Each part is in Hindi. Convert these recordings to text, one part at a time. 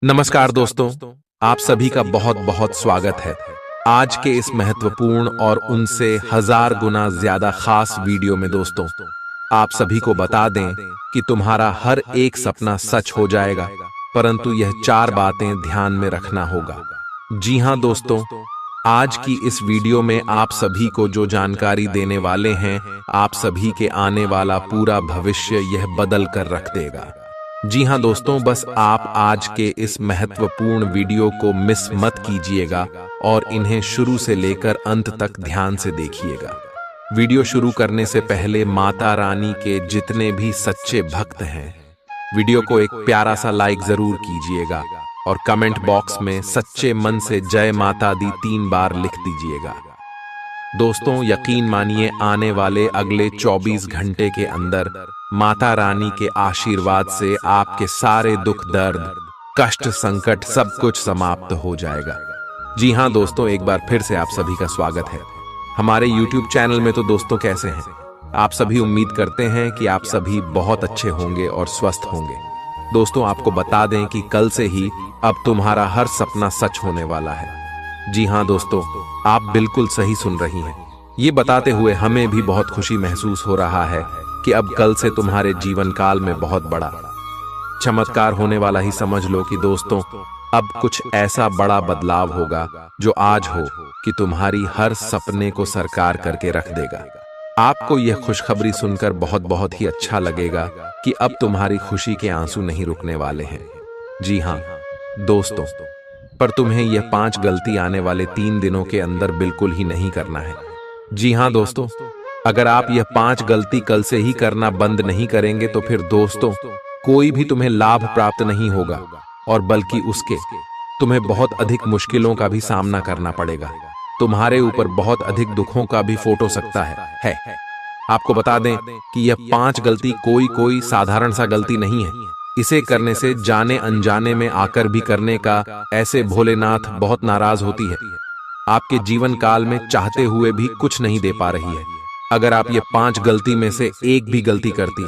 नमस्कार दोस्तों, आप सभी का बहुत बहुत स्वागत है आज के इस महत्वपूर्ण और उनसे 1000 गुना ज्यादा खास वीडियो में। दोस्तों, आप सभी को बता दें कि तुम्हारा हर एक सपना सच हो जाएगा, परंतु यह 4 बातें ध्यान में रखना होगा। जी हां दोस्तों, आज की इस वीडियो में आप सभी को जो जानकारी देने वाले हैं, आप सभी के आने वाला पूरा भविष्य यह बदल कर रख देगा। जी हां दोस्तों, बस आप आज के इस महत्वपूर्ण वीडियो को मिस मत कीजिएगा और इन्हें शुरू से लेकर अंत तक ध्यान से देखिएगा। वीडियो शुरू करने से पहले माता रानी के जितने भी सच्चे भक्त हैं, वीडियो को एक प्यारा सा लाइक जरूर कीजिएगा और कमेंट बॉक्स में सच्चे मन से जय माता दी 3 बार लिख दीजिएगा। दोस्तों, यकीन मानिए, आने वाले अगले 24 घंटे के अंदर माता रानी के आशीर्वाद से आपके सारे दुख दर्द कष्ट संकट सब कुछ समाप्त हो जाएगा। जी हां दोस्तों, एक बार फिर से आप सभी का स्वागत है हमारे YouTube चैनल में। तो दोस्तों, कैसे हैं आप सभी? उम्मीद करते हैं कि आप सभी बहुत अच्छे होंगे और स्वस्थ होंगे। दोस्तों, आपको बता दें कि कल से ही अब तुम्हारा हर सपना सच होने वाला है। जी हां दोस्तों, आप बिल्कुल सही सुन रही हैं। ये बताते हुए हमें भी बहुत खुशी महसूस हो रहा है कि अब कल से तुम्हारे जीवन काल में बहुत बड़ा चमत्कार होने वाला ही समझ लो कि दोस्तों, अब कुछ ऐसा बड़ा बदलाव होगा जो आज हो कि तुम्हारी हर सपने को साकार करके रख देगा। आपको यह खुशखबरी सुनकर बहुत बहुत ही अच्छा लगेगा कि अब तुम्हारी खुशी के आंसू नहीं रुकने वाले हैं। जी हां दोस्तों, पर तुम्हें यह 5 गलती आने वाले 3 दिनों के अंदर बिल्कुल ही नहीं करना है। जी हां दोस्तों, अगर आप यह 5 गलती कल से ही करना बंद नहीं करेंगे तो फिर दोस्तों, कोई भी तुम्हें लाभ प्राप्त नहीं होगा और बल्कि उसके तुम्हें बहुत अधिक मुश्किलों का भी सामना करना पड़ेगा। तुम्हारे ऊपर बहुत अधिक दुखों का भी फोटो सकता है। आपको बता दें कि यह 5 गलती कोई साधारण सा गलती नहीं है। इसे करने से जाने अनजाने में आकर भी करने का ऐसे भोलेनाथ बहुत नाराज होती है। आपके जीवन काल में चाहते हुए भी कुछ नहीं दे पा रही है। अगर आप ये 5 गलती में से एक भी गलती करती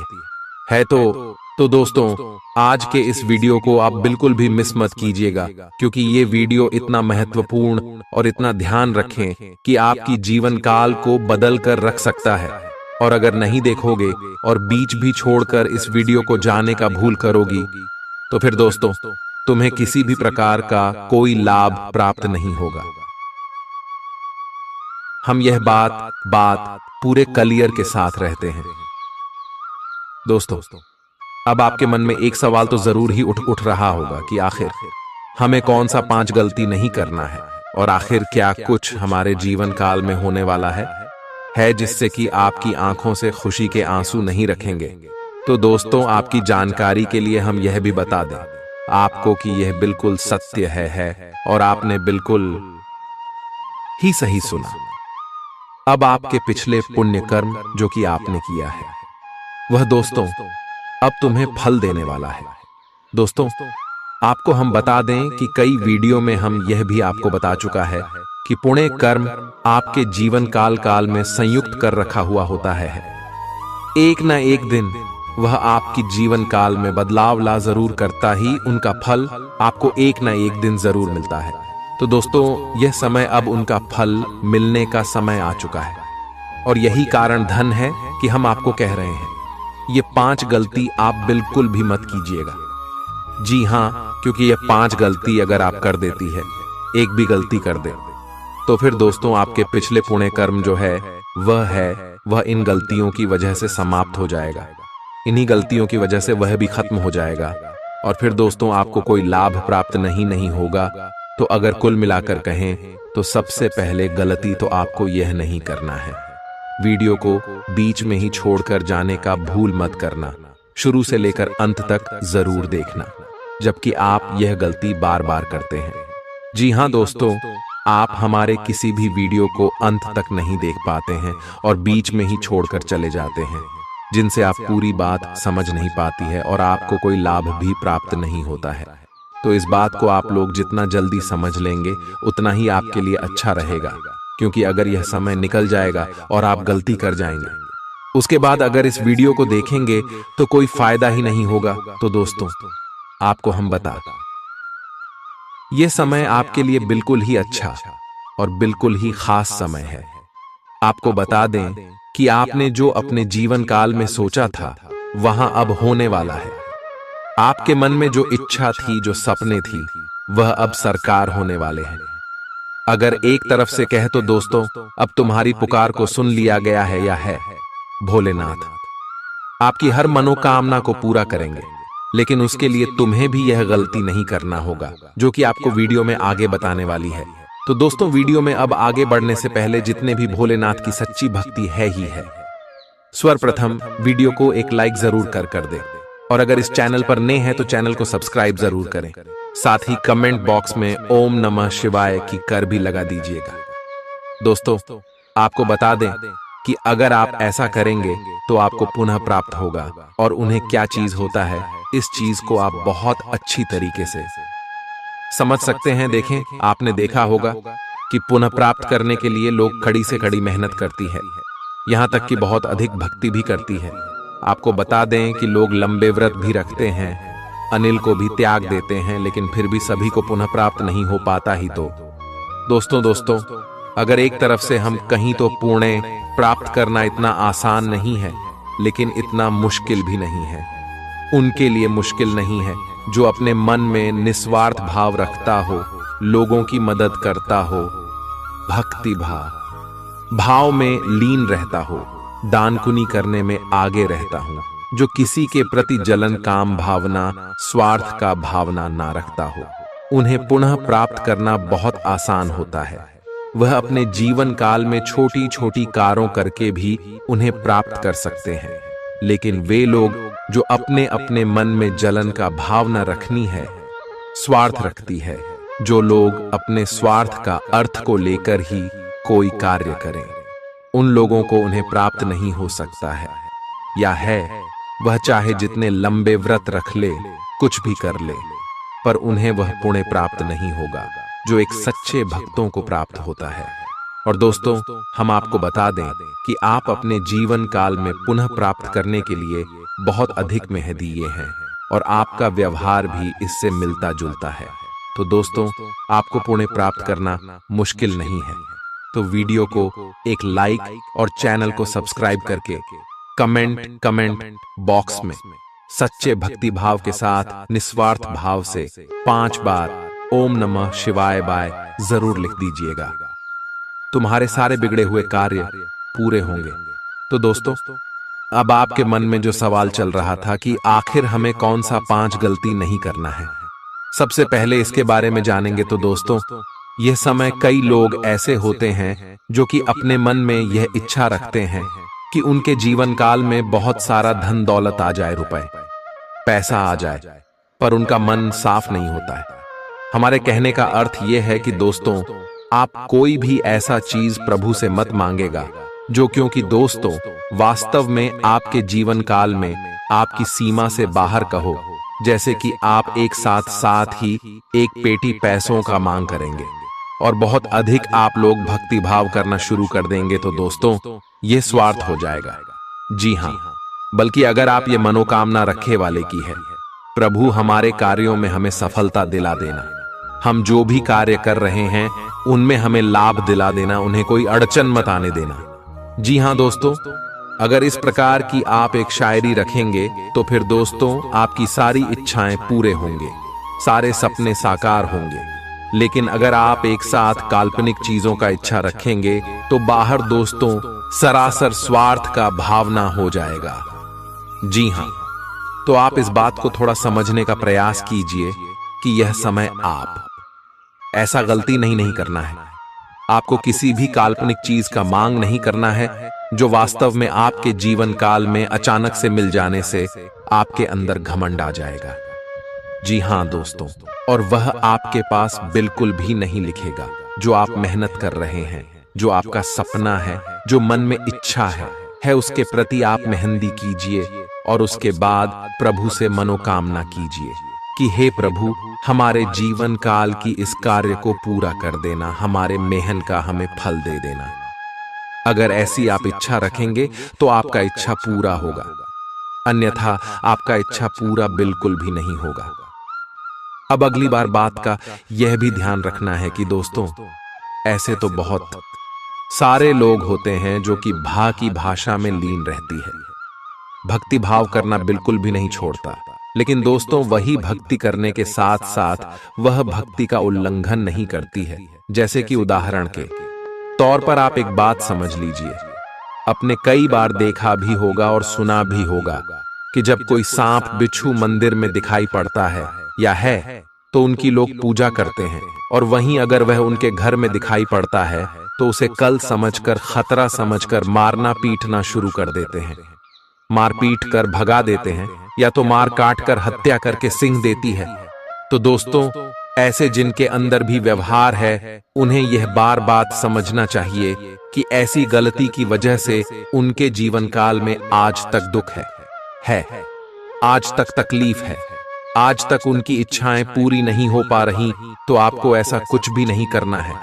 है तो दोस्तों, आज के इस वीडियो को आप बिल्कुल भी मिस मत कीजिएगा, क्योंकि ये वीडियो इतना महत्वपूर्ण और इतना ध्यान रखें कि आपकी जीवन काल को बदल कर रख सकता है। और अगर नहीं देखोगे और बीच भी छोड़कर इस वीडियो को जाने का भूल करोगी तो फिर दोस्तों, तुम्हें किसी भी प्रकार का कोई लाभ प्राप्त नहीं होगा। हम यह बात पूरे क्लियर के साथ रहते हैं। दोस्तों, अब आपके मन में एक सवाल तो जरूर ही उठ रहा होगा कि आखिर हमें कौन सा 5 गलती नहीं करना है और आखिर क्या कुछ हमारे जीवन काल में होने वाला है जिससे कि आपकी आंखों से खुशी के आंसू नहीं रखेंगे। तो दोस्तों, आपकी जानकारी के लिए हम यह भी बता दें आपको कि यह बिल्कुल सत्य है और आपने बिल्कुल ही सही सुना। अब आपके पिछले पुण्य कर्म जो कि आपने किया है, वह दोस्तों अब तुम्हें फल देने वाला है। दोस्तों, आपको हम बता दें कि कई वीडियो में हम यह भी आपको बता चुका है कि पुण्य कर्म आपके जीवन काल में संयुक्त कर रखा हुआ होता है। एक न एक दिन वह आपकी जीवन काल में बदलाव ला जरूर करता ही उनका फल आपको एक न एक दिन जरूर मिलता है। तो दोस्तों, यह समय अब उनका फल मिलने का समय आ चुका है और यही कारण धन है कि हम आपको कह रहे हैं ये 5 गलती आप बिल्कुल भी मत कीजिएगा। जी हां, क्योंकि ये 5 गलती अगर आप कर देती है, एक भी गलती कर दे, तो फिर दोस्तों आपके पिछले पुण्य कर्म जो है वह इन गलतियों की वजह से समाप्त हो जाएगा। इन्हीं गलतियों की वजह से वह भी खत्म हो जाएगा और फिर दोस्तों आपको कोई लाभ प्राप्त नहीं होगा। तो अगर कुल मिलाकर कहें तो सबसे पहले गलती तो आपको यह नहीं करना है, वीडियो को बीच में ही छोड़कर जाने का भूल मत करना, शुरू से लेकर अंत तक जरूर देखना, जबकि आप यह गलती बार बार करते हैं। जी हां दोस्तों, आप हमारे किसी भी वीडियो को अंत तक नहीं देख पाते हैं और बीच में ही छोड़कर चले जाते हैं, जिनसे आप पूरी बात समझ नहीं पाती है और आपको कोई लाभ भी प्राप्त नहीं होता है। तो इस बात को आप लोग जितना जल्दी समझ लेंगे उतना ही आपके लिए अच्छा रहेगा, क्योंकि अगर यह समय निकल जाएगा और आप गलती कर जाएंगे, उसके बाद अगर इस वीडियो को देखेंगे तो कोई फायदा ही नहीं होगा। तो दोस्तों, आपको हम बता ये समय आपके लिए बिल्कुल ही अच्छा और बिल्कुल ही खास समय है। आपको बता दें कि आपने जो अपने जीवन काल में सोचा था वहां अब होने वाला है। आपके मन में जो इच्छा थी, जो सपने थी, वह अब साकार होने वाले हैं। अगर एक तरफ से कहे तो दोस्तों, अब तुम्हारी पुकार को सुन लिया गया है या है। भोलेनाथ आपकी हर मनोकामना को पूरा करेंगे, लेकिन उसके लिए तुम्हें भी यह गलती नहीं करना होगा जो कि आपको वीडियो में आगे बताने वाली है। तो दोस्तों, वीडियो में अब आगे बढ़ने से पहले जितने भी भोलेनाथ की सच्ची भक्ति है ही है, सर्वप्रथम वीडियो को एक लाइक जरूर कर दे, और अगर इस चैनल पर नए हैं तो चैनल को सब्सक्राइब जरूर करें। साथ ही कमेंट बॉक्स में ओम नमः शिवाय की कर भी लगा दीजिएगा। दोस्तों, आपको बता दें कि अगर आप ऐसा करेंगे तो आपको पुनः प्राप्त होगा, और उन्हें क्या चीज होता है इस चीज को आप बहुत अच्छी तरीके से समझ सकते हैं। देखें, आपने देखा होगा कि पुनः प्राप्त करने के लिए लोग कड़ी से कड़ी मेहनत करती है, यहां तक कि बहुत अधिक भक्ति भी करती है। आपको बता दें कि लोग लंबे व्रत भी रखते हैं, अनिल को भी त्याग देते हैं, लेकिन फिर भी सभी को पुनः प्राप्त नहीं हो पाता ही। तो दोस्तों, अगर एक तरफ से हम कहीं तो पुण्य प्राप्त करना इतना आसान नहीं है, लेकिन इतना मुश्किल भी नहीं है। उनके लिए मुश्किल नहीं है जो अपने मन में निस्वार्थ भाव रखता हो, लोगों की मदद करता हो, भक्ति भाव में लीन रहता हो, दान पुण्य करने में आगे रहता हूं, जो किसी के प्रति जलन, काम भावना, स्वार्थ का भावना ना रखता हो। उन्हें पुनः प्राप्त करना बहुत आसान होता है। वह अपने जीवन काल में छोटी छोटी कारों करके भी उन्हें प्राप्त कर सकते हैं, लेकिन वे लोग जो अपने अपने मन में जलन का भावना रखनी है, स्वार्थ रखती है, जो लोग अपने स्वार्थ का अर्थ को लेकर ही कोई कार्य करें, उन लोगों को उन्हें प्राप्त नहीं हो सकता है, या है वह चाहे जितने लंबे व्रत रख ले, कुछ भी कर ले, पर उन्हें वह पुण्य प्राप्त नहीं होगा जो एक सच्चे भक्तों को प्राप्त होता है। और दोस्तों, हम आपको बता दें कि आप अपने जीवन काल में पुनः प्राप्त करने के लिए बहुत अधिक मेहनत दिए हैं, और आपका व्यवहार भी इससे मिलता जुलता है। तो दोस्तों, आपको पुण्य प्राप्त करना मुश्किल नहीं है। तो वीडियो को एक लाइक और चैनल को सब्सक्राइब करके कमेंट बॉक्स में सच्चे भक्ति भाव के साथ निस्वार्थ भाव से 5 बार ओम नमः शिवाय बाय जरूर लिख दीजिएगा। तुम्हारे सारे बिगड़े हुए कार्य पूरे होंगे। तो दोस्तों, अब आपके मन में जो सवाल चल रहा था कि आखिर हमें कौन सा 5 गलती नहीं करना है, सबसे पहले इसके बारे में जानेंगे। तो दोस्तों, यह समय कई लोग ऐसे होते हैं जो कि अपने मन में यह इच्छा रखते हैं कि उनके जीवन काल में बहुत सारा धन दौलत आ जाए, रुपए पैसा आ जाए, पर उनका मन साफ नहीं होता है। हमारे कहने का अर्थ यह है कि दोस्तों, आप कोई भी ऐसा चीज प्रभु से मत मांगेगा जो, क्योंकि दोस्तों वास्तव में आपके जीवन काल में आपकी सीमा से बाहर कहो, जैसे कि आप एक साथ ही एक पेटी पैसों का मांग करेंगे और बहुत अधिक आप लोग भक्ति भाव करना शुरू कर देंगे। तो दोस्तों, ये स्वार्थ हो जाएगा। जी हाँ, बल्कि अगर आप ये मनोकामना रखे वाले की है, प्रभु हमारे कार्यों में हमें सफलता दिला देना, हम जो भी कार्य कर रहे हैं उनमें हमें लाभ दिला देना, उन्हें कोई अड़चन मत आने देना। जी हाँ दोस्तों, अगर इस प्रकार की आप एक शायरी रखेंगे तो फिर दोस्तों आपकी सारी इच्छाएं पूरे होंगे, सारे सपने साकार होंगे। लेकिन अगर आप एक साथ काल्पनिक चीजों का इच्छा रखेंगे तो बाहर दोस्तों सरासर स्वार्थ का भावना हो जाएगा। जी हाँ, तो आप इस बात को थोड़ा समझने का प्रयास कीजिए कि यह समय आप ऐसा गलती नहीं करना है। आपको किसी भी काल्पनिक चीज का मांग नहीं करना है जो वास्तव में आपके जीवन काल में अचानक से मिल जाने से आपके अंदर घमंड आ जाएगा। जी हाँ दोस्तों, और वह आपके पास बिल्कुल भी नहीं लिखेगा जो आप मेहनत कर रहे हैं, जो आपका सपना है, जो मन में इच्छा है उसके प्रति आप मेहंदी कीजिए और उसके बाद प्रभु से मनोकामना कीजिए कि हे प्रभु, हमारे जीवन काल की इस कार्य को पूरा कर देना, हमारे मेहनत का हमें फल दे देना। अगर ऐसी आप इच्छा रखेंगे तो आपका इच्छा पूरा होगा, अन्यथा आपका इच्छा पूरा बिल्कुल भी नहीं होगा। अब अगली बार बात का यह भी ध्यान रखना है कि दोस्तों, ऐसे तो बहुत सारे लोग होते हैं जो कि भा की भाषा में लीन रहती है, भक्ति भाव करना बिल्कुल भी नहीं छोड़ता, लेकिन दोस्तों वही भक्ति करने के साथ साथ वह भक्ति का उल्लंघन नहीं करती है। जैसे कि उदाहरण के तौर पर आप एक बात समझ लीजिए, आपने कई बार देखा भी होगा और सुना भी होगा कि जब कोई सांप बिच्छू मंदिर में दिखाई पड़ता है या है तो उनकी लोग पूजा करते हैं, और वहीं अगर वह उनके घर में दिखाई पड़ता है तो उसे कल समझकर, खतरा समझकर मारना पीटना शुरू कर देते हैं, मार पीट कर भगा देते हैं, या तो मार काट कर हत्या करके सिंह देती है। तो दोस्तों, ऐसे जिनके अंदर भी व्यवहार है, उन्हें यह बार बात समझना चाहिए कि ऐसी गलती की वजह से उनके जीवन काल में आज तक दुख है, आज तक तकलीफ है, आज तक उनकी इच्छाएं पूरी नहीं हो पा रही। तो आपको ऐसा कुछ भी नहीं करना है।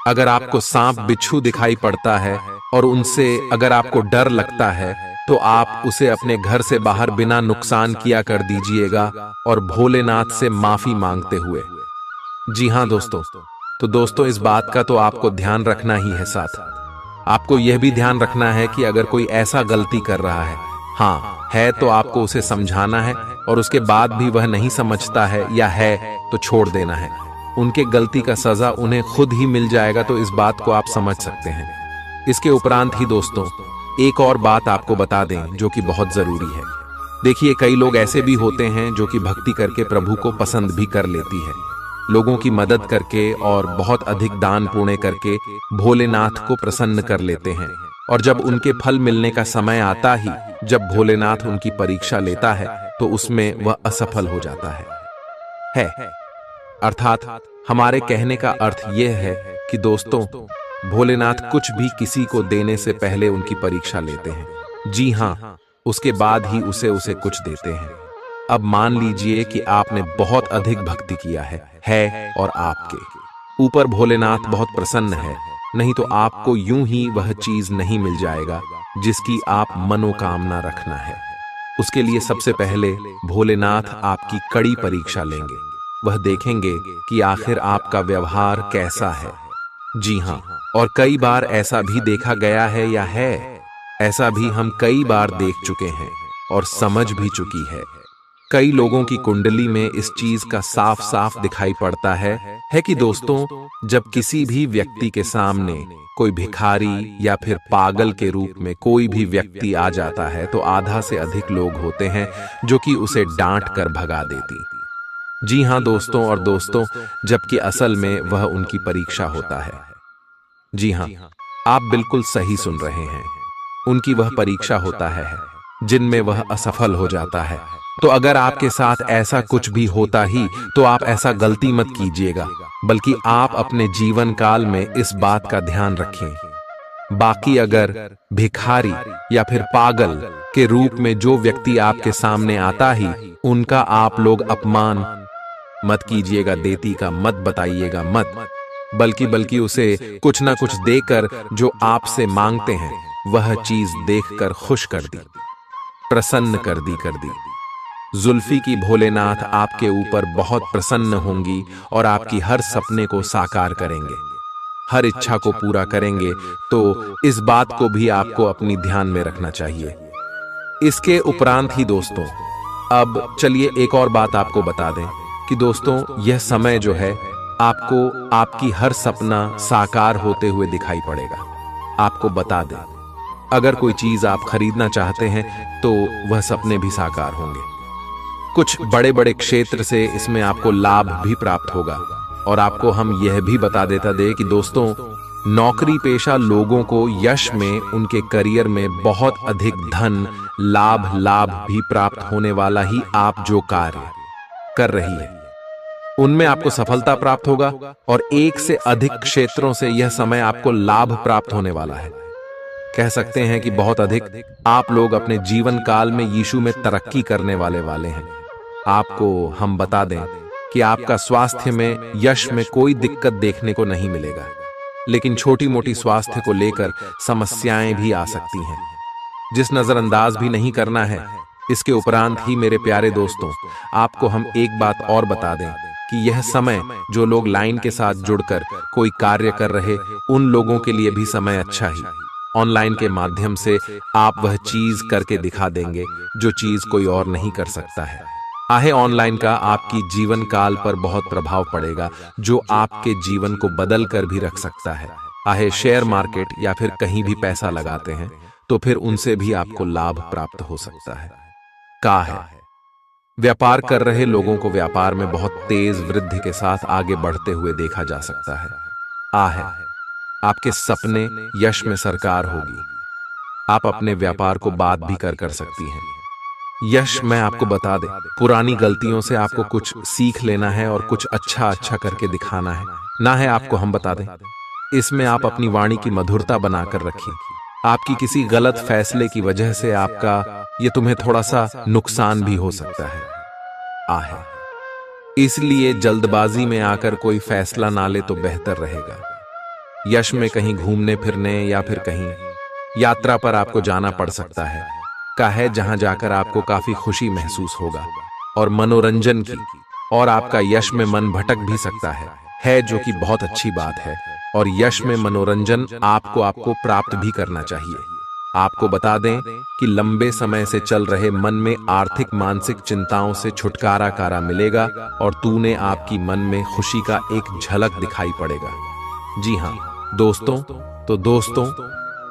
अगर आपको सांप बिच्छू दिखाई पड़ता है और उनसे अगर आपको डर लगता है तो आप उसे अपने घर से बाहर बिना नुकसान किया कर दीजिएगा, और भोलेनाथ से माफी मांगते हुए। जी हाँ दोस्तों, तो दोस्तों इस बात का तो आपको ध्यान रखना ही है। साथ आपको यह भी ध्यान रखना है कि अगर कोई ऐसा गलती कर रहा है, हाँ है, तो आपको उसे समझाना है, और उसके बाद भी वह नहीं समझता है या है तो छोड़ देना है। उनके गलती का सजा उन्हें खुद ही मिल जाएगा। तो इस बात को आप समझ सकते हैं। इसके उपरांत ही दोस्तों एक और बात आपको बता दें जो कि बहुत जरूरी है। देखिए, कई लोग ऐसे भी होते हैं जो कि भक्ति करके प्रभु को पसंद भी कर लेती है, लोगों की मदद करके और बहुत अधिक दान पुण्य करके भोलेनाथ को प्रसन्न कर लेते हैं, और जब उनके फल मिलने का समय आता ही, जब भोलेनाथ उनकी परीक्षा लेता है तो उसमें वह असफल हो जाता है। अर्थात हमारे कहने का अर्थ यह है कि दोस्तों, भोलेनाथ कुछ भी किसी को देने से पहले उनकी परीक्षा लेते हैं। जी हाँ, उसके बाद ही उसे कुछ देते हैं। अब मान लीजिए कि आपने बहुत अधिक भक्ति किया है और आपके ऊपर भोलेनाथ बहुत प्रसन्न है, नहीं तो आपको यूं ही वह चीज नहीं मिल जाएगा जिसकी आप मनोकामना रखना है। उसके लिए सबसे पहले भोलेनाथ आपकी कड़ी परीक्षा लेंगे। वह देखेंगे कि आखिर आपका व्यवहार कैसा है। जी हाँ, और कई बार ऐसा भी देखा गया है या है, ऐसा भी हम कई बार देख चुके हैं और समझ भी चुकी है। कई लोगों की कुंडली में इस चीज का साफ साफ दिखाई पड़ता है कि दोस्तों, जब किसी भी व्यक्ति के सामने कोई भिखारी या फिर पागल के रूप में कोई भी व्यक्ति आ जाता है तो आधा से अधिक लोग होते हैं जो कि उसे डांट कर भगा देती। जी हाँ दोस्तों, और दोस्तों, जबकि असल में वह उनकी परीक्षा होता है। जी हाँ, आप बिल्कुल सही सुन रहे हैं, उनकी वह परीक्षा होता है जिनमें वह असफल हो जाता है। तो अगर आपके साथ ऐसा कुछ भी होता ही तो आप ऐसा गलती मत कीजिएगा, बल्कि आप अपने जीवन काल में इस बात का ध्यान रखें। बाकी अगर भिखारी या फिर पागल के रूप में जो व्यक्ति आपके सामने आता ही, उनका आप लोग अपमान मत कीजिएगा, देती का मत बताइएगा, मत, बल्कि उसे कुछ ना कुछ देकर जो आपसे मांगते हैं वह चीज देखकर खुश कर दी, प्रसन्न कर दी। जुल्फी की भोलेनाथ आपके ऊपर बहुत प्रसन्न होंगी और आपकी हर सपने को साकार करेंगे, हर इच्छा को पूरा करेंगे। तो इस बात को भी आपको अपनी ध्यान में रखना चाहिए। इसके उपरांत ही दोस्तों, अब चलिए एक और बात आपको बता दें कि दोस्तों, यह समय जो है आपको आपकी हर सपना साकार होते हुए दिखाई पड़ेगा। आपको बता दें, अगर कोई चीज आप खरीदना चाहते हैं तो वह सपने भी साकार होंगे। कुछ बड़े बड़े क्षेत्र से इसमें आपको लाभ भी प्राप्त होगा। और आपको हम यह भी बता देता दे कि दोस्तों, नौकरी पेशा लोगों को यश में, उनके करियर में बहुत अधिक धन लाभ भी प्राप्त होने वाला ही आप जो कार्य कर रही है उनमें आपको सफलता प्राप्त होगा, और एक से अधिक क्षेत्रों से यह समय आपको लाभ प्राप्त होने वाला है। कह सकते हैं कि बहुत अधिक आप लोग अपने जीवन काल में यीशु में तरक्की करने वाले हैं। आपको हम बता दें कि आपका स्वास्थ्य में, यश में कोई दिक्कत देखने को नहीं मिलेगा, लेकिन छोटी मोटी स्वास्थ्य को लेकर समस्याएं भी आ सकती हैं, जिस नजरअंदाज भी नहीं करना है। इसके उपरांत ही मेरे प्यारे दोस्तों, आपको हम एक बात और बता दें कि यह समय जो लोग लाइन के साथ जुड़कर कोई कार्य कर रहे, उन लोगों के लिए भी समय अच्छा ही। ऑनलाइन के माध्यम से आप वह चीज करके दिखा देंगे जो चीज कोई और नहीं कर सकता है। आहे ऑनलाइन का आपकी जीवन काल पर बहुत प्रभाव पड़ेगा, जो आपके जीवन को बदल कर भी रख सकता है। आहे शेयर मार्केट या फिर कहीं भी पैसा लगाते हैं तो फिर उनसे भी आपको लाभ प्राप्त हो सकता है। का है व्यापार कर रहे लोगों को व्यापार में बहुत तेज वृद्धि के साथ आगे बढ़ते हुए देखा जा सकता है। आ है आपके सपने यश में सरकार होगी। आप अपने व्यापार को बात भी कर सकती हैं। यश मैं आपको बता दें, पुरानी गलतियों से आपको कुछ सीख लेना है और कुछ अच्छा करके दिखाना है, ना है आपको हम बता दें। इसमें आप अपनी वाणी की मधुरता बनाकर रखिए। आपकी किसी गलत फैसले की वजह से आपका ये तुम्हें थोड़ा सा नुकसान भी हो सकता है। आहे इसलिए जल्दबाजी में आकर कोई फैसला ना ले तो बेहतर रहेगा। यश में कहीं घूमने फिरने या फिर कहीं यात्रा पर आपको जाना पड़ सकता है, का है जहां जाकर आपको काफी खुशी महसूस होगा और मनोरंजन की, और आपका यश में मन भटक भी सकता है जो कि बहुत अच्छी बात है। और यश में मनोरंजन आपको प्राप्त भी करना चाहिए। आपको बता दें कि लंबे समय से चल रहे मन में आर्थिक मानसिक चिंताओं से छुटकारा मिलेगा और तूने आपकी मन में खुशी का एक झलक दिखाई पड़ेगा। जी हाँ दोस्तों,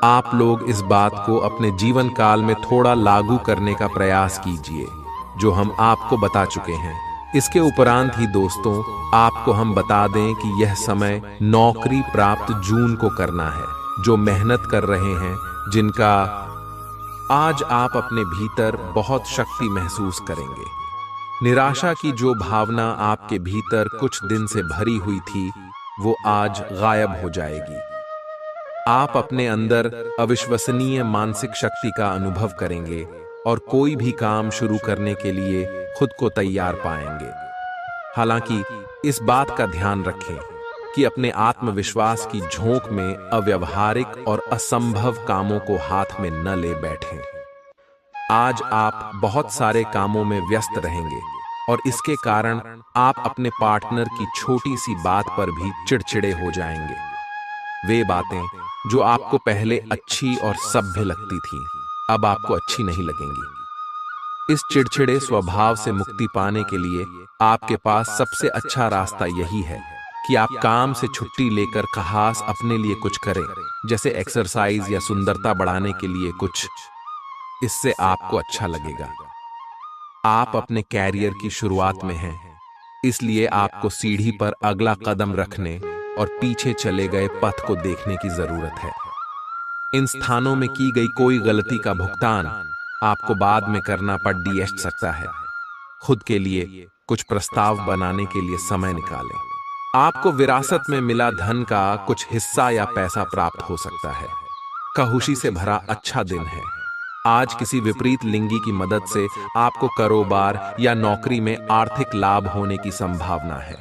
आप लोग इस बात को अपने जीवन काल में थोड़ा लागू करने का प्रयास कीजिए, जो हम आपको बता चुके हैं। इसके उपरांत ही दोस्तों, आपको हम बता दें कि यह समय नौकरी प्राप्त जून को करना है। जो मेहनत कर रहे हैं, जिनका आज आप अपने भीतर बहुत शक्ति महसूस करेंगे। निराशा की जो भावना आपके भीतर कुछ दिन से भरी हुई थी, वो आज गायब हो जाएगी। आप अपने अंदर अविश्वसनीय मानसिक शक्ति का अनुभव करेंगे और कोई भी काम शुरू करने के लिए खुद को तैयार पाएंगे। हालांकि इस बात का ध्यान रखें कि अपने आत्मविश्वास की झोंक में अव्यावहारिक और असंभव कामों को हाथ में न ले बैठें। आज आप बहुत सारे कामों में व्यस्त रहेंगे और इसके कारण आप अपने पार्टनर की छोटी सी बात पर भी चिड़चिड़े हो जाएंगे। वे बातें जो आपको पहले अच्छी और सभ्य लगती थीं, अब आपको अच्छी नहीं लगेंगी। इस चिड़चिड़े स्वभाव से मुक्ति पाने के लिए आपके पास सबसे अच्छा रास्ता यही है कि आप काम से छुट्टी लेकर खास अपने लिए कुछ करें, जैसे एक्सरसाइज या सुंदरता बढ़ाने के लिए कुछ। इससे आपको अच्छा लगेगा। आप अपने कैरियर की शुरुआत में हैं, इसलिए आपको सीढ़ी पर अगला कदम रखने और पीछे चले गए पथ को देखने की जरूरत है। इन स्थानों में की गई कोई गलती का भुगतान आपको बाद में करना पड़ सकता है। खुद के लिए कुछ प्रस्ताव बनाने के लिए समय निकालें। आपको विरासत में मिला धन का कुछ हिस्सा या पैसा प्राप्त हो सकता है। खुशी से भरा अच्छा दिन है। आज किसी विपरीत लिंगी की मदद से आपको कारोबार या नौकरी में आर्थिक लाभ होने की संभावना है।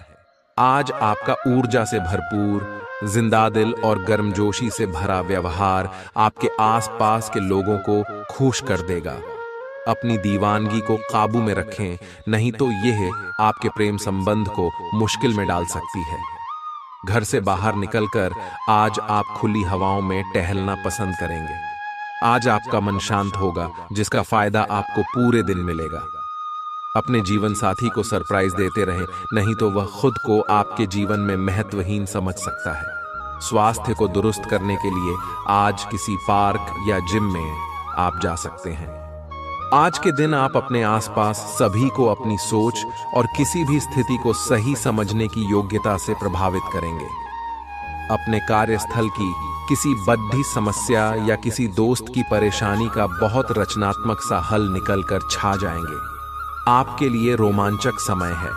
आज आपका ऊर्जा से भरपूर, जिंदा दिल और गर्मजोशी से भरा व्यवहार आपके आसपास के लोगों को खुश कर देगा। अपनी दीवानगी को काबू में रखें, नहीं तो यह आपके प्रेम संबंध को मुश्किल में डाल सकती है। घर से बाहर निकलकर आज आप खुली हवाओं में टहलना पसंद करेंगे। आज आपका मन शांत होगा, जिसका फायदा आपको पूरे दिन मिलेगा। अपने जीवन साथी को सरप्राइज देते रहें, नहीं तो वह खुद को आपके जीवन में महत्वहीन समझ सकता है। स्वास्थ्य को दुरुस्त करने के लिए आज किसी पार्क या जिम में आप जा सकते हैं। आज के दिन आप अपने आसपास सभी को अपनी सोच और किसी भी स्थिति को सही समझने की योग्यता से प्रभावित करेंगे। अपने कार्यस्थल की किसी बद्धी समस्या या किसी दोस्त की परेशानी का बहुत रचनात्मक सा हल निकलकर छा जाएंगे। आपके लिए रोमांचक समय है।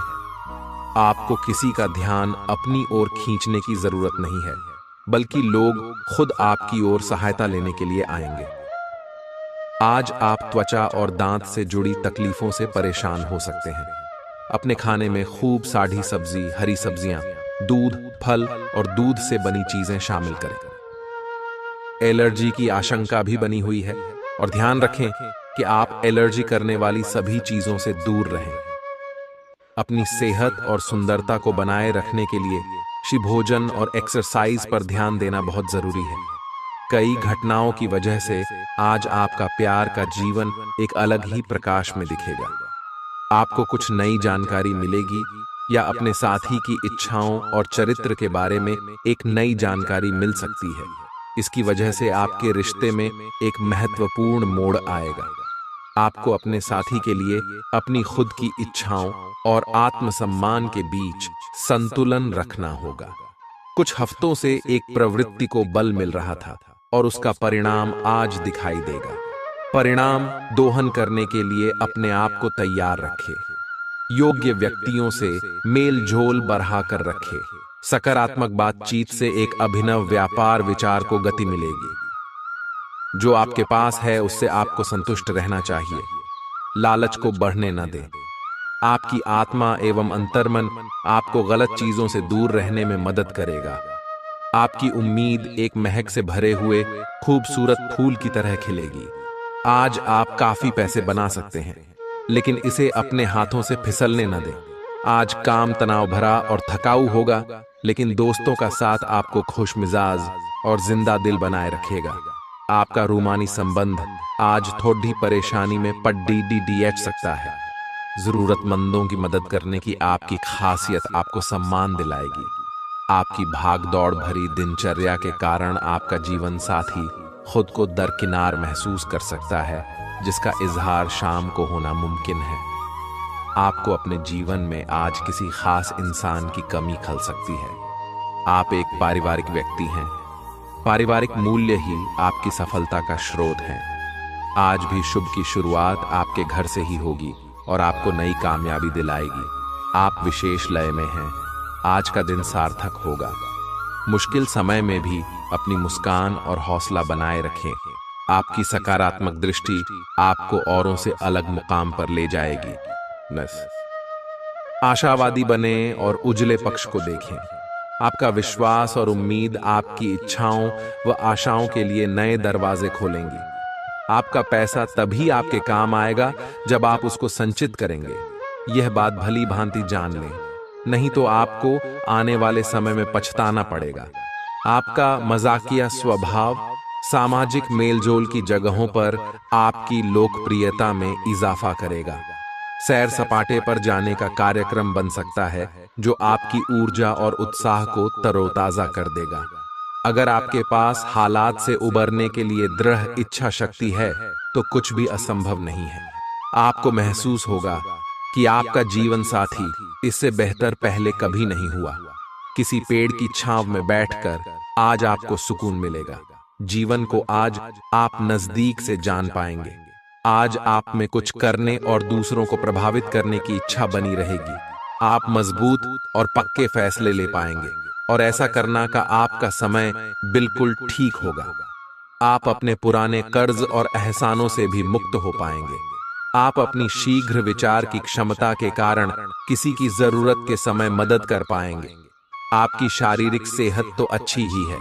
आपको किसी का ध्यान अपनी ओर खींचने की जरूरत नहीं है, बल्कि लोग खुद आपकी ओर सहायता लेने के लिए आएंगे। आज आप त्वचा और दांत से जुड़ी तकलीफों से परेशान हो सकते हैं। अपने खाने में खूब साढ़ी सब्जी, हरी सब्जियां, दूध, फल और दूध से बनी चीजें शामिल करें। एलर्जी की आशंका भी बनी हुई है और ध्यान रखें कि आप एलर्जी करने वाली सभी चीजों से दूर रहें। अपनी सेहत और सुंदरता को बनाए रखने के लिए भोजन और एक्सरसाइज पर ध्यान देना बहुत जरूरी है। कई घटनाओं की वजह से आज आपका प्यार का जीवन एक अलग ही प्रकाश में दिखेगा। आपको कुछ नई जानकारी मिलेगी या अपने साथी की इच्छाओं और चरित्र के बारे में एक नई जानकारी मिल सकती है। इसकी वजह से आपके रिश्ते में एक महत्वपूर्ण मोड़ आएगा। आपको अपने साथी के लिए अपनी खुद की इच्छाओं और आत्मसम्मान के बीच संतुलन रखना होगा। कुछ हफ्तों से एक प्रवृत्ति को बल मिल रहा था और उसका परिणाम आज दिखाई देगा। परिणाम दोहन करने के लिए अपने आप को तैयार रखें। योग्य व्यक्तियों से मेल जोल बढ़ाकर रखें। सकारात्मक बातचीत से एक अभिनव व्यापार विचार को गति मिलेगी। जो आपके पास है उससे आपको संतुष्ट रहना चाहिए। लालच को बढ़ने न दें। आपकी आत्मा एवं अंतर्मन आपको गलत चीजों से दूर रहने में मदद करेगा। आपकी उम्मीद एक महक से भरे हुए खूबसूरत फूल की तरह खिलेगी। आज आप काफी पैसे बना सकते हैं, लेकिन इसे अपने हाथों से फिसलने न दें। आज काम तनाव भरा और थकाऊ होगा, लेकिन दोस्तों का साथ आपको खुशमिजाज और जिंदा दिल बनाए रखेगा। आपका रूमानी संबंध आज थोड़ी परेशानी में पड़ सकता है। जरूरतमंदों की मदद करने की आपकी खासियत आपको सम्मान दिलाएगी। आपकी भाग दौड़ भरी दिनचर्या के कारण आपका जीवन साथी खुद को दरकिनार महसूस कर सकता है, जिसका इजहार शाम को होना मुमकिन है। आपको अपने जीवन में आज किसी खास इंसान की कमी खल सकती है। आप एक पारिवारिक व्यक्ति हैं। पारिवारिक मूल्य ही आपकी सफलता का स्रोत है। आज भी शुभ की शुरुआत आपके घर से ही होगी और आपको नई कामयाबी दिलाएगी। आप विशेष लय में हैं। आज का दिन सार्थक होगा। मुश्किल समय में भी अपनी मुस्कान और हौसला बनाए रखें। आपकी सकारात्मक दृष्टि आपको औरों से अलग मुकाम पर ले जाएगी। आशावादी बने और उजले पक्ष को देखें। आपका विश्वास और उम्मीद आपकी इच्छाओं व आशाओं के लिए नए दरवाजे खोलेंगी। आपका पैसा तभी आपके काम आएगा जब आप उसको संचित करेंगे। यह बात भली भांति जान लें, नहीं तो आपको आने वाले समय में पछताना पड़ेगा। आपका मजाकिया स्वभाव सामाजिक मेलजोल की जगहों पर आपकी लोकप्रियता में इजाफा करेगा। सैर सपाटे पर जाने का कार्यक्रम बन सकता है, जो आपकी ऊर्जा और उत्साह को तरोताजा कर देगा। अगर आपके पास हालात से उबरने के लिए दृढ़ इच्छा शक्ति है, तो कुछ भी असंभव नहीं है। आपको महसूस होगा कि आपका जीवन साथी इससे बेहतर पहले कभी नहीं हुआ। किसी पेड़ की छांव में बैठकर आज आपको सुकून मिलेगा। जीवन को आज आप नजदीक से जान पाएंगे। आज आप में कुछ करने और दूसरों को प्रभावित करने की इच्छा बनी रहेगी। आप मजबूत और पक्के फैसले ले पाएंगे और ऐसा करना का आपका समय बिल्कुल ठीक होगा। आप अपने पुराने कर्ज और एहसानों से भी मुक्त हो पाएंगे। आप अपनी शीघ्र विचार की क्षमता के कारण किसी की जरूरत के समय मदद कर पाएंगे। आपकी शारीरिक सेहत तो अच्छी ही है,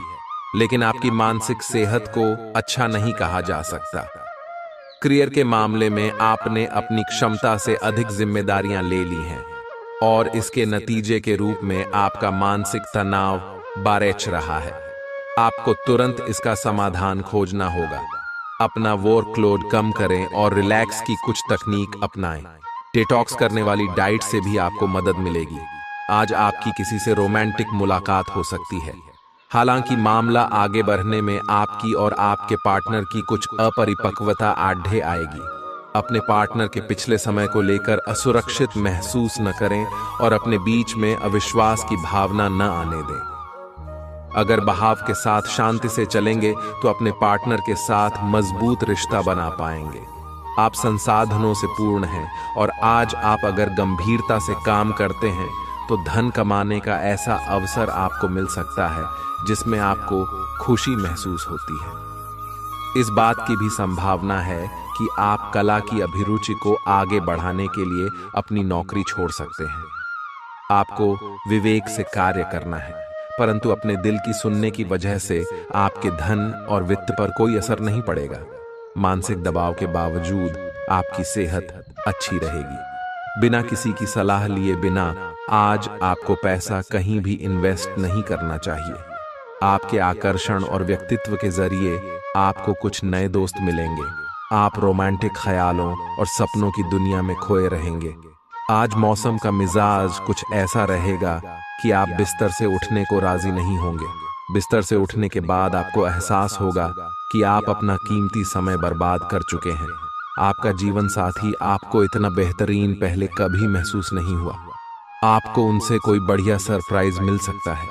लेकिन आपकी मानसिक सेहत को अच्छा नहीं कहा जा सकता। करियर के मामले में आपने अपनी क्षमता से अधिक जिम्मेदारियां ले ली हैं और इसके नतीजे के रूप में आपका मानसिक तनाव बढ़ रहा है। आपको तुरंत इसका समाधान खोजना होगा। अपना वर्कलोड कम करें और रिलैक्स की कुछ तकनीक अपनाएं। डिटॉक्स करने वाली डाइट से भी आपको मदद मिलेगी। आज आपकी किसी से रोमांटिक मुलाकात हो सकती है। हालांकि मामला आगे बढ़ने में आपकी और आपके पार्टनर की कुछ अपरिपक्वता आढ़े आएगी। अपने पार्टनर के पिछले समय को लेकर असुरक्षित महसूस न करें और अपने बीच में अविश्वास की भावना न आने दें। अगर बहाव के साथ शांति से चलेंगे तो अपने पार्टनर के साथ मजबूत रिश्ता बना पाएंगे। आप संसाधनों से पूर्ण हैं और आज आप अगर गंभीरता से काम करते हैं तो धन कमाने का ऐसा अवसर आपको मिल सकता है जिसमें आपको खुशी महसूस होती है। इस बात की भी संभावना है कि आप कला की अभिरुचि को आगे बढ़ाने के लिए अपनी नौकरी छोड़ सकते हैं। आपको विवेक से कार्य करना है, परंतु अपने दिल की सुनने की वजह से आपके धन और वित्त पर कोई असर नहीं पड़ेगा। मानसिक दबाव के बावजूद आपकी सेहत अच्छी रहेगी। बिना किसी की सलाह लिए बिना आज आपको पैसा कहीं भी इन्वेस्ट नहीं करना चाहिए। आपके आकर्षण और व्यक्तित्व के जरिए आपको कुछ नए दोस्त मिलेंगे। आप रोमांटिक ख्यालों और सपनों की दुनिया में खोए रहेंगे। आज मौसम का मिजाज कुछ ऐसा रहेगा कि आप बिस्तर से उठने को राजी नहीं होंगे। बिस्तर से उठने के बाद आपको एहसास होगा कि आप अपना कीमती समय बर्बाद कर चुके हैं। आपका जीवन साथी आपको इतना बेहतरीन पहले कभी महसूस नहीं हुआ। आपको उनसे कोई बढ़िया सरप्राइज मिल सकता है।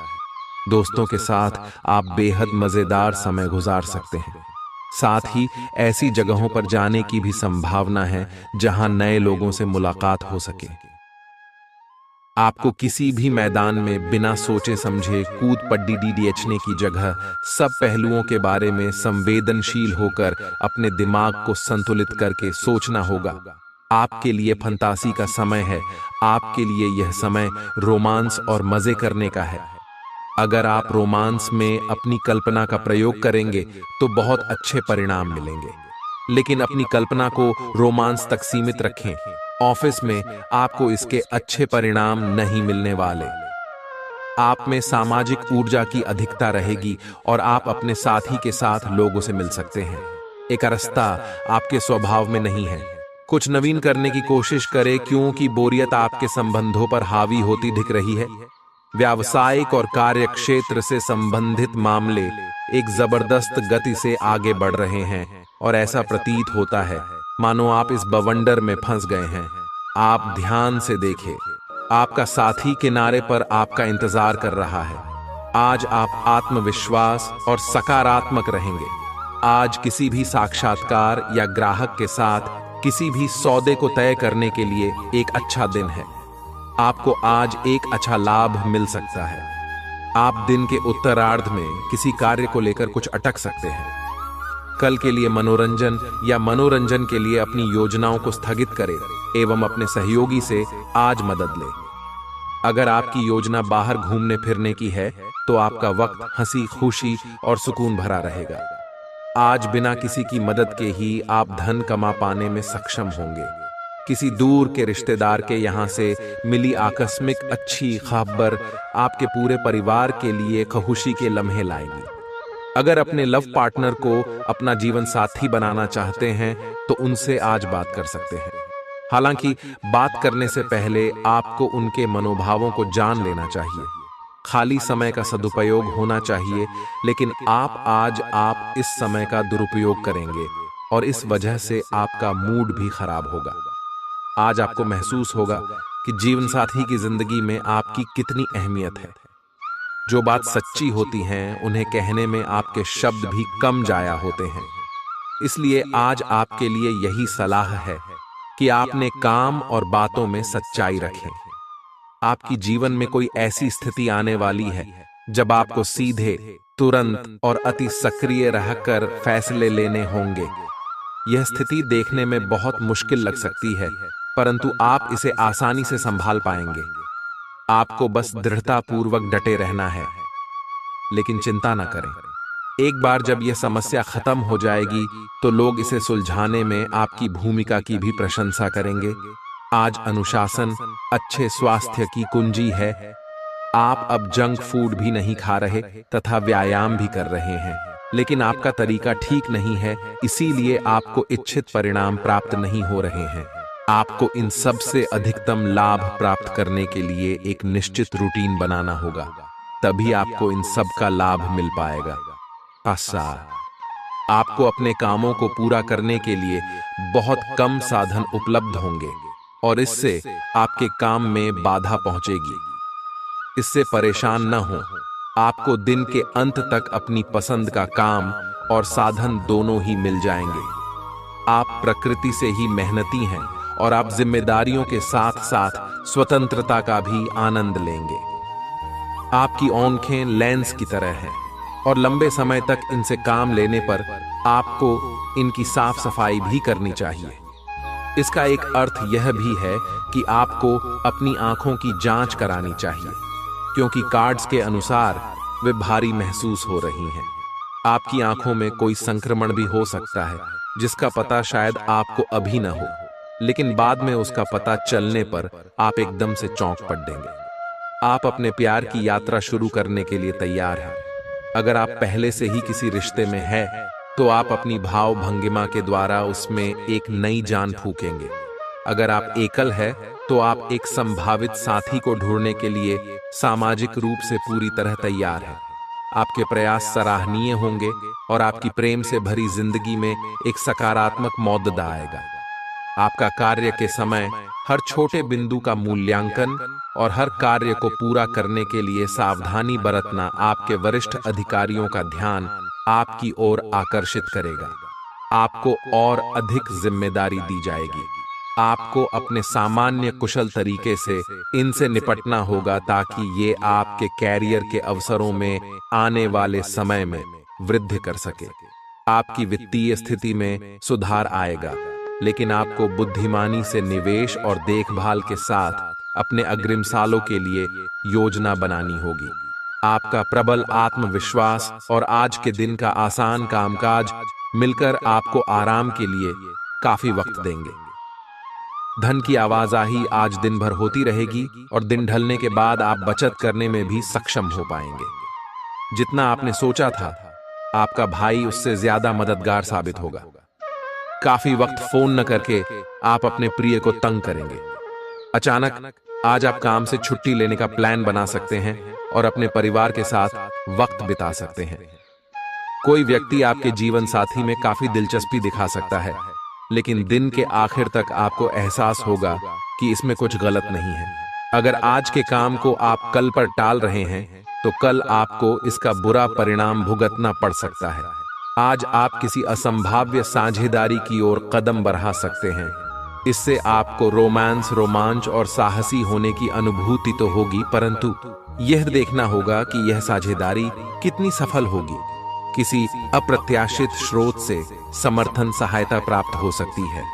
दोस्तों के साथ आप बेहद मजेदार समय गुजार सकते हैं। साथ ही ऐसी जगहों पर जाने की भी संभावना है जहां नए लोगों से मुलाकात हो सके। आपको किसी भी मैदान में बिना सोचे समझे कूद पड्डी डीडीएचने की जगह सब पहलुओं के बारे में संवेदनशील होकर अपने दिमाग को संतुलित करके सोचना होगा। आपके लिए फंतासी का समय है। आपके लिए यह समय रोमांस और मजे करने का है। अगर आप रोमांस में अपनी कल्पना का प्रयोग करेंगे तो बहुत अच्छे परिणाम मिलेंगे, लेकिन अपनी कल्पना को रोमांस तक सीमित रखें। ऑफिस में आपको इसके अच्छे परिणाम नहीं मिलने वाले। आप में सामाजिक ऊर्जा की अधिकता रहेगी और आप अपने साथी के साथ लोगों से मिल सकते हैं। एकरसता आपके स्वभाव में नहीं है। कुछ नवीन करने की कोशिश करें क्योंकि बोरियत आपके संबंधों पर हावी होती दिख रही है। व्यावसायिक और कार्य क्षेत्र से संबंधित मामले एक जबरदस्त गति से आगे बढ़ रहे हैं और ऐसा प्रतीत होता है मानो आप इस बवंडर में फंस गए हैं। आप ध्यान से देखें, आपका साथी किनारे पर आपका इंतजार कर रहा है। आज आप आत्मविश्वास और सकारात्मक रहेंगे। आज किसी भी साक्षात्कार या ग्राहक के साथ किसी भी सौदे को तय करने के लिए एक अच्छा दिन है। आपको आज एक अच्छा लाभ मिल सकता है। आप दिन के उत्तरार्ध में किसी कार्य को लेकर कुछ अटक सकते हैं। कल के लिए मनोरंजन या मनोरंजन के लिए अपनी योजनाओं को स्थगित करें एवं अपने सहयोगी से आज मदद लें। अगर आपकी योजना बाहर घूमने फिरने की है तो आपका वक्त हंसी खुशी और सुकून भरा रहेगा। आज बिना किसी की मदद के ही आप धन कमा पाने में सक्षम होंगे। किसी दूर के रिश्तेदार के यहाँ से मिली आकस्मिक अच्छी खबर आपके पूरे परिवार के लिए खुशी के लम्हे लाएगी। अगर अपने लव पार्टनर को अपना जीवन साथी बनाना चाहते हैं तो उनसे आज बात कर सकते हैं। हालांकि बात करने से पहले आपको उनके मनोभावों को जान लेना चाहिए। खाली समय का सदुपयोग होना चाहिए, लेकिन आप इस समय का दुरुपयोग करेंगे और इस वजह से आपका मूड भी खराब होगा। आज आपको महसूस होगा कि जीवन साथी की जिंदगी में आपकी कितनी अहमियत है। जो बात सच्ची होती हैं उन्हें कहने में आपके शब्द भी कम जाया होते हैं। इसलिए आज आपके लिए यही सलाह है कि आपने काम और बातों में सच्चाई रखें। आपकी जीवन में कोई ऐसी स्थिति आने वाली है जब आपको सीधे, तुरंत और अति सक्रिय रहकर फैसले लेने होंगे। यह स्थिति देखने में बहुत मुश्किल लग सकती है, परंतु आप इसे आसानी से संभाल पाएंगे। आपको बस दृढ़तापूर्वक डटे रहना है, लेकिन चिंता न करें। एक बार जब यह समस्या खत्म हो जाएगी तो लोग इसे सुलझाने में आपकी भूमिका की भी प्रशंसा करेंगे। आज अनुशासन अच्छे स्वास्थ्य की कुंजी है। आप अब जंक फूड भी नहीं खा रहे तथा व्यायाम भी कर रहे हैं, लेकिन आपका तरीका ठीक नहीं है, इसीलिए आपको इच्छित परिणाम प्राप्त नहीं हो रहे हैं। आपको इन सब से अधिकतम लाभ प्राप्त करने के लिए एक निश्चित रूटीन बनाना होगा, तभी आपको इन सब का लाभ मिल पाएगा। आपको अपने कामों को पूरा करने के लिए बहुत कम साधन उपलब्ध होंगे और इससे आपके काम में बाधा पहुंचेगी। इससे परेशान न हो। आपको दिन के अंत तक अपनी पसंद का काम और साधन दोनों ही मिल जाएंगे। आप प्रकृति से ही मेहनती हैं और आप जिम्मेदारियों के साथ साथ स्वतंत्रता का भी आनंद लेंगे। आपकी आंखें लेंस की तरह हैं और लंबे समय तक इनसे काम लेने पर आपको इनकी साफ सफाई भी करनी चाहिए। इसका एक अर्थ यह भी है कि आपको अपनी आंखों की जांच करानी चाहिए, क्योंकि कार्ड्स के अनुसार वे भारी महसूस हो रही हैं। आपकी आंखों में कोई संक्रमण भी हो सकता है जिसका पता शायद आपको अभी न हो, लेकिन बाद में उसका पता चलने पर आप एकदम से चौंक पड़ेंगे। आप अपने प्यार की यात्रा शुरू करने के लिए तैयार हैं। अगर आप पहले से ही किसी रिश्ते में हैं, तो आप अपनी भाव भंगिमा के द्वारा उसमें एक नई जान फूकेंगे। अगर आप एकल है, तो आप एक संभावित साथी को ढूंढने के लिए सामाजिक रूप से पूरी तरह तैयार हैं। आपके प्रयास सराहनीय होंगे और आपकी प्रेम से भरी जिंदगी में एक सकारात्मक मौजदा आएगा। आपका कार्य के समय हर छोटे बिंदु का मूल्यांकन और हर कार्य को पूरा करने के लिए सावधानी बरतना आपके वरिष्ठ अधिकारियों का ध्यान आपकी ओर आकर्षित करेगा। आपको और अधिक जिम्मेदारी दी जाएगी। आपको अपने सामान्य कुशल तरीके से इनसे निपटना होगा ताकि ये आपके कैरियर के अवसरों में आने वाले समय में वृद्धि कर सके। आपकी वित्तीय स्थिति में सुधार आएगा, लेकिन आपको बुद्धिमानी से निवेश और देखभाल के साथ अपने अग्रिम सालों के लिए योजना बनानी होगी। आपका प्रबल आत्मविश्वास और आज के दिन का आसान कामकाज मिलकर आपको आराम के लिए काफी वक्त देंगे। धन की आवाजाही आज दिन भर होती रहेगी और दिन ढलने के बाद आप बचत करने में भी सक्षम हो पाएंगे। जितना आपने सोचा था, आपका भाई उससे ज्यादा मददगार साबित होगा। काफी वक्त फोन न करके आप अपने प्रिय को तंग करेंगे। अचानक आज आप काम से छुट्टी लेने का प्लान बना सकते हैं और अपने परिवार के साथ वक्त बिता सकते हैं। कोई व्यक्ति आपके जीवन साथी में काफी दिलचस्पी दिखा सकता है, लेकिन दिन के आखिर तक आपको एहसास होगा कि इसमें कुछ गलत नहीं है। अगर आज के काम को आप कल पर टाल रहे हैं, तो कल आपको इसका बुरा परिणाम भुगतना पड़ सकता है। आज आप किसी असंभाव्य साझेदारी की ओर कदम बढ़ा सकते हैं। इससे आपको रोमांच और साहसी होने की अनुभूति तो होगी, परंतु यह देखना होगा कि यह साझेदारी कितनी सफल होगी। किसी अप्रत्याशित स्रोत से समर्थन सहायता प्राप्त हो सकती है।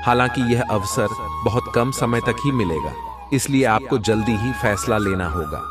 हालांकि यह अवसर बहुत कम समय तक ही मिलेगा, इसलिए आपको जल्दी ही फैसला लेना होगा।